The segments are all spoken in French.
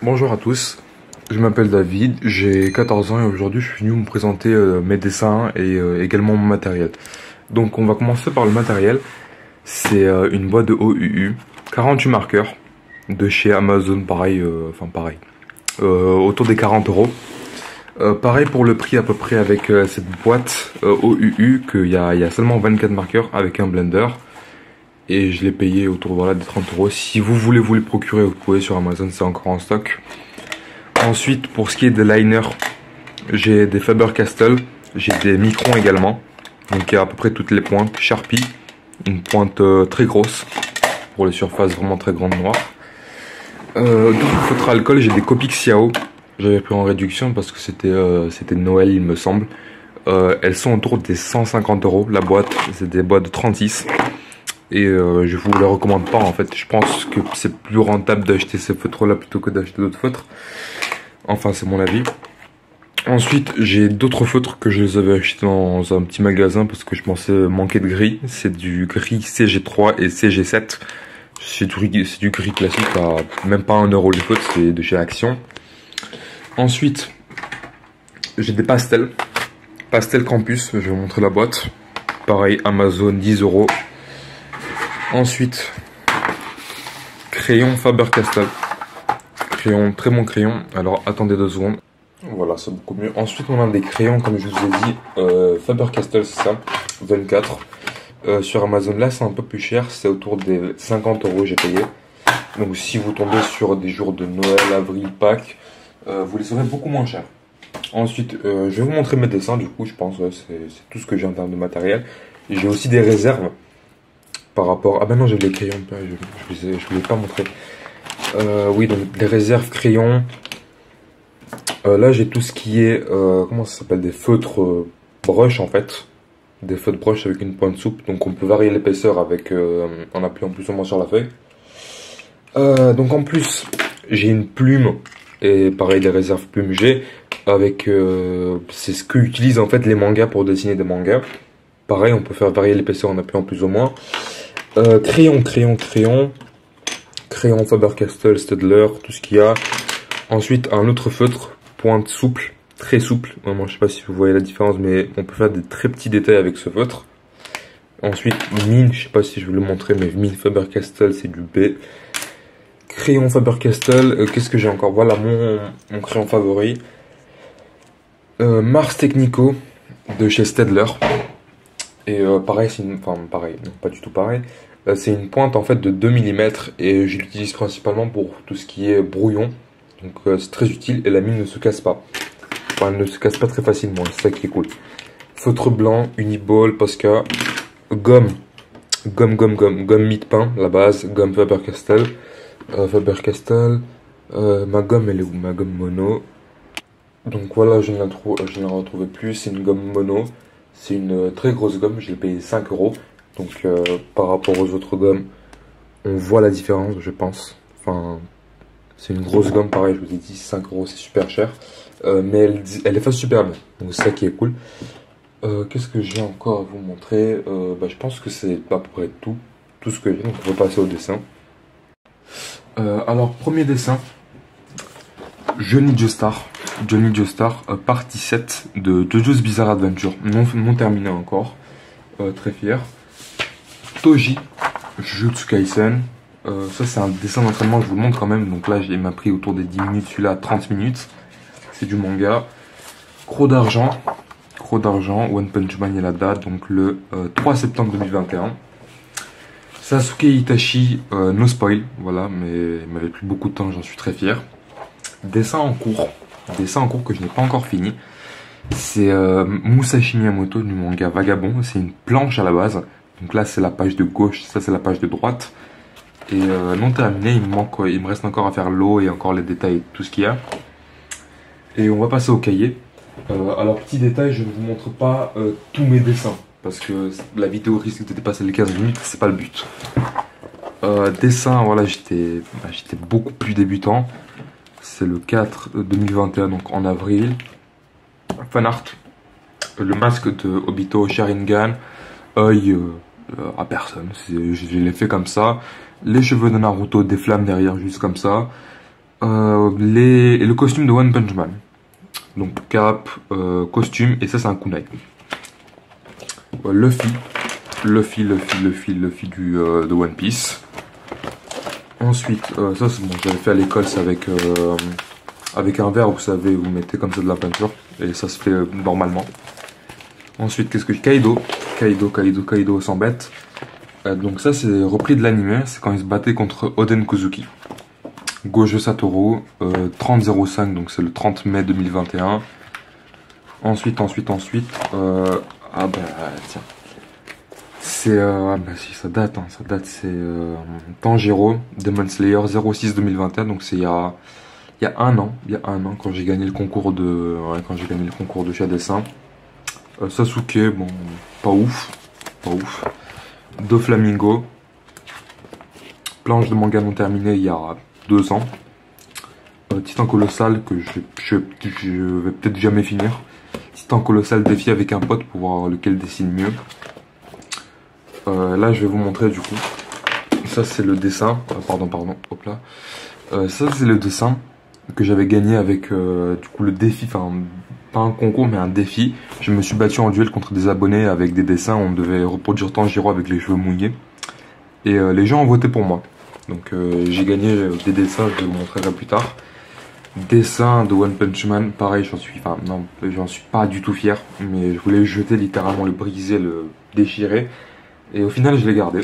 Bonjour à tous, je m'appelle David, j'ai 14 ans et aujourd'hui je suis venu vous présenter mes dessins et également mon matériel. Donc on va commencer par le matériel, c'est une boîte de OUU, 48 marqueurs de chez Amazon, pareil, autour des 40 euros. Pareil pour le prix à peu près avec cette boîte OUU, qu'il y a seulement 24 marqueurs avec un blender. Et je l'ai payé autour voilà, des 30 euros. Si vous voulez vous les procurer, vous pouvez sur Amazon, c'est encore en stock. Ensuite, pour ce qui est des liners, j'ai des Faber-Castell, j'ai des Micron également. Donc il y a à peu près toutes les pointes. Sharpie, une pointe très grosse pour les surfaces vraiment très grandes noires. Donc feutre alcool, j'ai des Copic Xiao. J'avais pris en réduction parce que c'était Noël il me semble. Elles sont autour des 150 euros la boîte, c'est des boîtes de 36. Et je vous les recommande pas en fait. Je pense que c'est plus rentable d'acheter ces feutres là plutôt que d'acheter d'autres feutres. Enfin c'est mon avis. Ensuite j'ai d'autres feutres que je les avais achetés dans un petit magasin parce que je pensais manquer de gris. C'est du gris CG3 et CG7. C'est du gris classique à même pas 1 euro le feutre, c'est de chez Action. Ensuite j'ai des pastels. Pastel Campus, je vais vous montrer la boîte. Pareil Amazon 10 euros. Ensuite, crayon Faber-Castell. Crayon, très bon crayon. Alors, attendez 2 secondes. Voilà, c'est beaucoup mieux. Ensuite, on a des crayons, comme je vous ai dit, Faber-Castell, c'est ça, 24. Sur Amazon, là, c'est un peu plus cher. C'est autour des 50 euros, j'ai payé. Donc, si vous tombez sur des jours de Noël, avril, Pâques, vous les aurez beaucoup moins cher. Ensuite, je vais vous montrer mes dessins, du coup, je pense. Ouais, c'est tout ce que j'ai en termes de matériel. J'ai aussi des réserves. Par rapport... Ah ben non, j'ai les crayons, je voulais pas montrer. Oui, donc les réserves crayons. Là, j'ai tout ce qui est... comment ça s'appelle? Des feutres brush, en fait. Des feutres brush avec une pointe souple. Donc on peut varier l'épaisseur avec en appuyant plus ou moins sur la feuille. Donc en plus, j'ai une plume. Et pareil, des réserves plumes G. Avec... c'est ce qu'utilisent en fait les mangas pour dessiner des mangas. Pareil, on peut faire varier l'épaisseur en appuyant plus ou moins. Crayon Faber-Castell, Staedtler, tout ce qu'il y a. Ensuite, un autre feutre, pointe souple, très souple. Vraiment, je sais pas si vous voyez la différence, mais on peut faire des très petits détails avec ce feutre. Ensuite, mine, je sais pas si je vais le montrer, mais mine Faber-Castell, c'est du B. Crayon Faber-Castell, qu'est-ce que j'ai encore? Voilà mon crayon favori. Mars Technico, de chez Staedtler. Et pareil, pareil, non pas du tout pareil. C'est une pointe en fait de 2 mm et je l'utilise principalement pour tout ce qui est brouillon. Donc c'est très utile et la mine ne se casse pas. Enfin, elle ne se casse pas très facilement, c'est ça qui est cool. Feutre blanc, Uniball, Posca, gomme mie-de-pain, la base, gomme Faber-Castell. Ma gomme elle est où? Ma gomme mono. Donc voilà, je ne la retrouvais plus, c'est une gomme mono. C'est une très grosse gomme, je l'ai payé 5 euros. Donc par rapport aux autres gommes, on voit la différence, je pense. Enfin, c'est une grosse gomme, pareil, je vous ai dit, 5 euros, c'est super cher. Mais elle efface super bien, donc c'est ça qui est cool. Qu'est-ce que j'ai encore à vous montrer? Je pense que c'est à peu près tout ce que j'ai, donc on va passer au dessin. Alors, premier dessin, Johnny Joestar, partie 7 de JoJo's Bizarre Adventure, non terminé encore, très fier. Toji, Jujutsu Kaisen, ça c'est un dessin d'entraînement, je vous le montre quand même, donc là il m'a pris autour des 10 minutes, celui-là 30 minutes, c'est du manga. Croc d'argent, One Punch Man et la date, donc le 3 septembre 2021. Sasuke Itachi, no spoil, voilà, mais il m'avait pris beaucoup de temps, j'en suis très fier. Dessin en cours que je n'ai pas encore fini. C'est Musashi Miyamoto du manga Vagabond. C'est une planche à la base. Donc là c'est la page de gauche, ça c'est la page de droite. Et non terminé, il me reste encore à faire l'eau et encore les détails, tout ce qu'il y a. Et on va passer au cahier. Alors petit détail, je ne vous montre pas tous mes dessins. Parce que la vidéo risque de dépasser les 15 minutes, c'est pas le but. Dessin, voilà, j'étais beaucoup plus débutant. C'est le 4 2021, donc en avril. Fan art. Le masque de Obito Sharingan. Œil à personne. Je l'ai fait comme ça. Les cheveux de Naruto, des flammes derrière, juste comme ça. le costume de One Punch Man. Donc cap, costume, et ça c'est un kunai. Luffy de One Piece. Ensuite, ça c'est bon, j'avais fait à l'école, c'est avec un verre, vous savez, vous mettez comme ça de la peinture, et ça se fait normalement. Ensuite, qu'est-ce que Kaido sans bête. Donc ça c'est repris de l'anime, c'est quand il se battait contre Oden Kozuki. Gojo Satoru, 30-05, donc c'est le 30 mai 2021. Ensuite, ah bah tiens. C'est, ah bah si, ça date, c'est Tanjiro, Demon Slayer 06 2021, donc c'est il y a un an, quand j'ai gagné le concours de, chat dessin. Sasuke, bon, pas ouf. Doflamingo, planche de manga non terminée il y a 2 ans. Titan colossal que je vais peut-être jamais finir. Titan colossal défi avec un pote pour voir lequel dessine mieux. Là je vais vous montrer du coup. Ça c'est le dessin. Pardon, hop là. Ça c'est le dessin que j'avais gagné avec du coup le défi, enfin pas un concours mais un défi. Je me suis battu en duel contre des abonnés avec des dessins. On devait reproduire Tanjiro avec les cheveux mouillés. Et les gens ont voté pour moi. Donc j'ai gagné des dessins, je vous montrerai plus tard. Dessin de One Punch Man, pareil, j'en suis pas du tout fier, mais je voulais le jeter littéralement, le briser, le déchirer, et au final je l'ai gardé.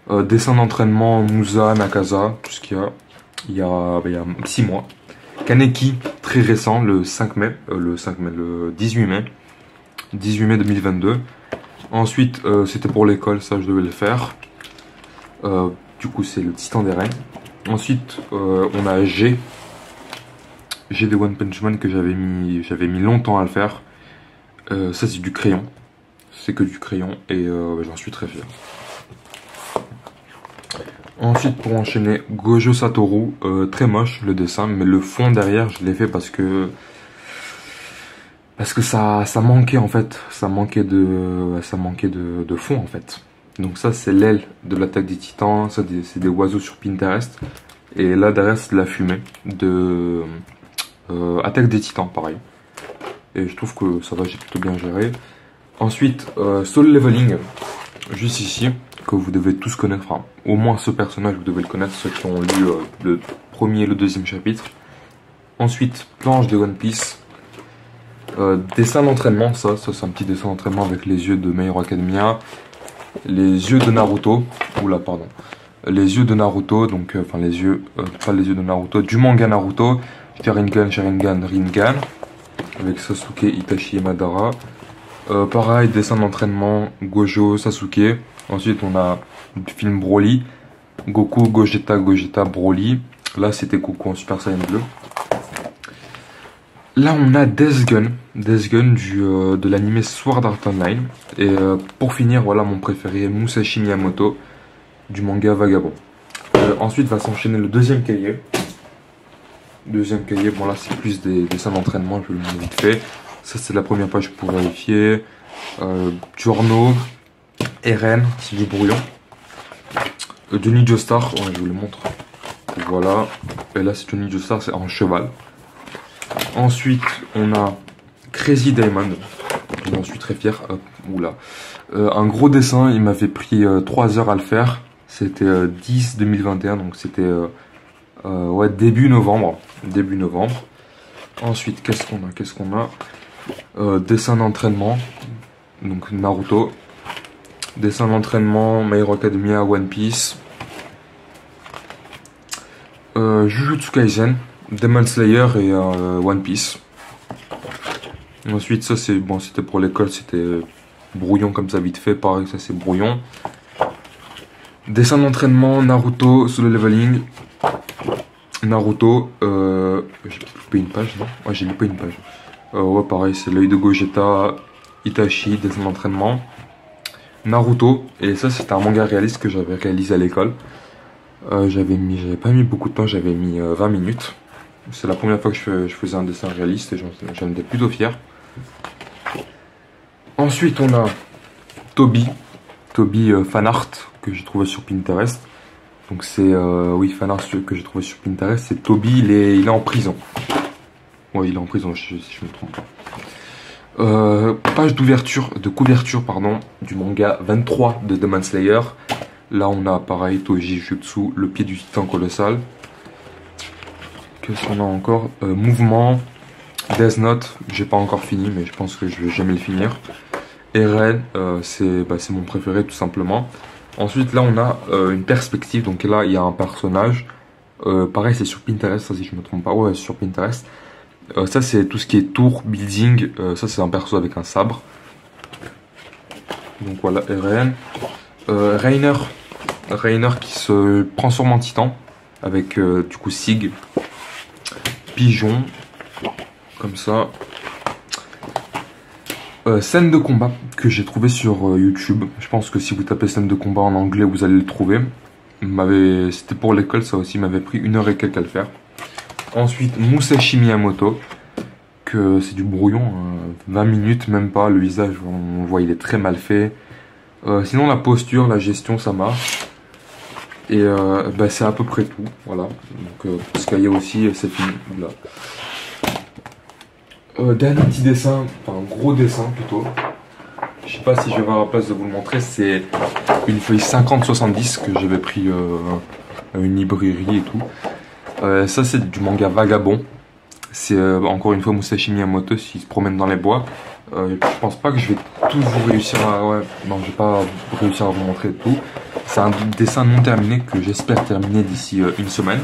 Dessin d'entraînement Musa, Nakasa, tout ce qu'il y a, il y a 6 mois. Kaneki, très récent, le 18 mai 2022. Ensuite, c'était pour l'école, ça je devais le faire. Du coup, c'est le Titan des Reines. Ensuite, on a G de One Punch Man que j'avais mis longtemps à le faire. Ça, c'est du crayon. C'est que du crayon et j'en suis très fier. Ensuite, pour enchaîner, Gojo Satoru, très moche le dessin, mais le fond derrière, je l'ai fait parce que ça manquait en fait, ça manquait de fond en fait. Donc ça c'est l'aile de l'attaque des titans, ça c'est des oiseaux sur Pinterest. Et là derrière c'est de la fumée de attaque des titans, pareil. Et je trouve que ça va, j'ai plutôt bien géré. Ensuite, Soul Leveling, juste ici, que vous devez tous connaître, enfin au moins ce personnage vous devez le connaître, ceux qui ont lu le premier et le deuxième chapitre. Ensuite, planche de One Piece. Dessin d'entraînement, ça c'est un petit dessin d'entraînement avec les yeux de My Hero Academia. Les yeux de Naruto, les yeux de Naruto, donc enfin les yeux, pas les yeux de Naruto, du manga Naruto, Sharingan, Rinnegan, avec Sasuke, Itachi et Madara. Pareil, dessin d'entraînement, Gojo, Sasuke. Ensuite on a du film Broly, Goku, Gogeta, Broly. Là c'était Goku en Super Saiyan bleu. Là on a Death Gun de l'anime Sword Art Online. Et pour finir, voilà mon préféré, Musashi Miyamoto du manga Vagabond. Ensuite va s'enchaîner le deuxième cahier. Bon là c'est plus des dessins d'entraînement, je vais le montrer vite fait. Ça c'est la première page pour vérifier. Giorno, Eren, c'est du brouillon. Johnny Joestar, ouais, je vous le montre. Voilà. Et là c'est Johnny Joestar, c'est en cheval. Ensuite, on a Crazy Diamond. J'en suis très fier. Oula. Un gros dessin, il m'avait pris 3 heures à le faire. C'était 10 2021, donc c'était ouais, début novembre. Ensuite, qu'est-ce qu'on a, dessin d'entraînement. Donc Naruto. Dessin d'entraînement, My Hero Academia, One Piece. Jujutsu Kaisen. Demon Slayer et One Piece. Ensuite ça c'est bon, c'était pour l'école, c'était brouillon comme ça vite fait, pareil ça c'est brouillon. Dessin d'entraînement Naruto, Solo Leveling. Naruto, j'ai loupé une page, non? Ouais, j'ai loupé une page. Ouais, pareil, c'est l'œil de Gogeta, Itachi, dessin d'entraînement. Naruto, et ça c'était un manga réaliste que j'avais réalisé à l'école. J'avais pas mis beaucoup de temps, j'avais mis 20 minutes. C'est la première fois que je faisais un dessin réaliste et j'en étais plutôt fier. Ensuite, on a Toby fan art que j'ai trouvé sur Pinterest. Donc c'est, oui, fanart que j'ai trouvé sur Pinterest. C'est Toby, il est en prison. Ouais, il est en prison, si je me trompe pas. Page de couverture, pardon, du manga 23 de Demon Slayer. Là, on a pareil, Toji Jutsu, le pied du titan colossal. Qu'est-ce qu'on a encore? Mouvement, Death Note, j'ai pas encore fini, mais je pense que je vais jamais le finir. Eren, c'est mon préféré tout simplement. Ensuite, là, on a une perspective. Donc là, il y a un personnage. Pareil, c'est sur Pinterest, ça, si je me trompe pas. Ouais, c'est sur Pinterest. Ça, c'est tout ce qui est tour, building. Ça, c'est un perso avec un sabre. Donc voilà, Eren. Reiner qui se transforme en titan. Avec, du coup, Sig. Pigeon. Comme ça. Scène de combat que j'ai trouvé sur YouTube. Je pense que si vous tapez scène de combat en anglais, vous allez le trouver. C'était pour l'école, ça aussi m'avait pris 1 heure et quelques à le faire. Ensuite, Musashi Miyamoto, que c'est du brouillon, 20 minutes, même pas. Le visage, on voit, il est très mal fait. Sinon, la posture, la gestion, ça marche. Et c'est à peu près tout. Voilà. Donc, parce qu'il y a aussi cette là. Dernier petit dessin, enfin gros dessin plutôt. Je sais pas si je vais avoir la place de vous le montrer. C'est une feuille 50-70 que j'avais pris à une librairie et tout. Ça c'est du manga Vagabond. C'est encore une fois Musashi Miyamoto qui se promène dans les bois. Je pense pas que je vais tout vous réussir à... Ouais, non, je vais pas réussir à vous montrer tout. C'est un dessin non terminé que j'espère terminer d'ici 1 semaine.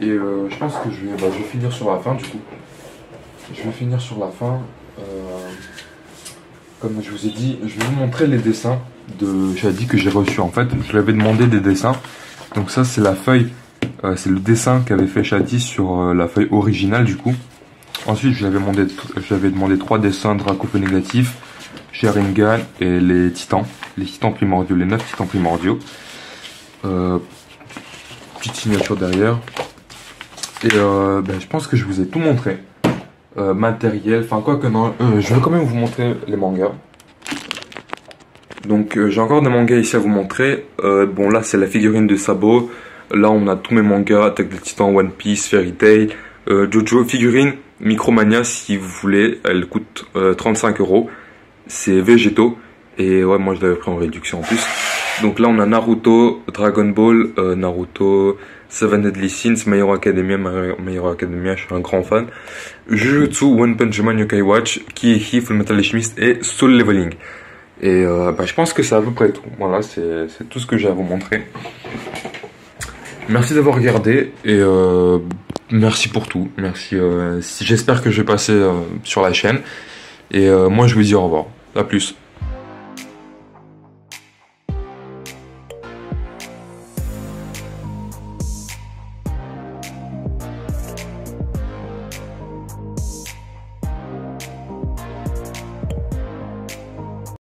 Et je pense que je vais finir sur la fin du coup. Je vais finir sur la fin. Comme je vous ai dit, je vais vous montrer les dessins de Shadi que j'ai reçu. En fait, je lui avais demandé des dessins. Donc ça, c'est la feuille. C'est le dessin qu'avait fait Shadi sur la feuille originale du coup. Ensuite, je lui avais demandé 3 dessins Draco négatif, Sharingan et les titans. Les titans primordiaux, les 9 titans primordiaux. Petite signature derrière. Et je pense que je vous ai tout montré. Matériel, enfin quoi que non, je vais quand même vous montrer les mangas. Donc j'ai encore des mangas ici à vous montrer. Bon là c'est la figurine de Sabo. Là on a tous mes mangas, Attaque des Titans, One Piece, Fairy Tail, Jojo, figurine Micromania si vous voulez, elle coûte 35 €. C'est végétaux et ouais moi je l'avais pris en réduction en plus. Donc là on a Naruto, Dragon Ball, Naruto, Seven Deadly Sins, My Hero Academia, je suis un grand fan. Jujutsu, One Punch Man, Yokai Watch, Kiei, Full Metal Alchemist et Soul Leveling. Et je pense que c'est à peu près tout. Voilà, c'est tout ce que j'ai à vous montrer. Merci d'avoir regardé et merci pour tout. Merci. J'espère que je vais passer sur la chaîne. Et moi je vous dis au revoir. A plus.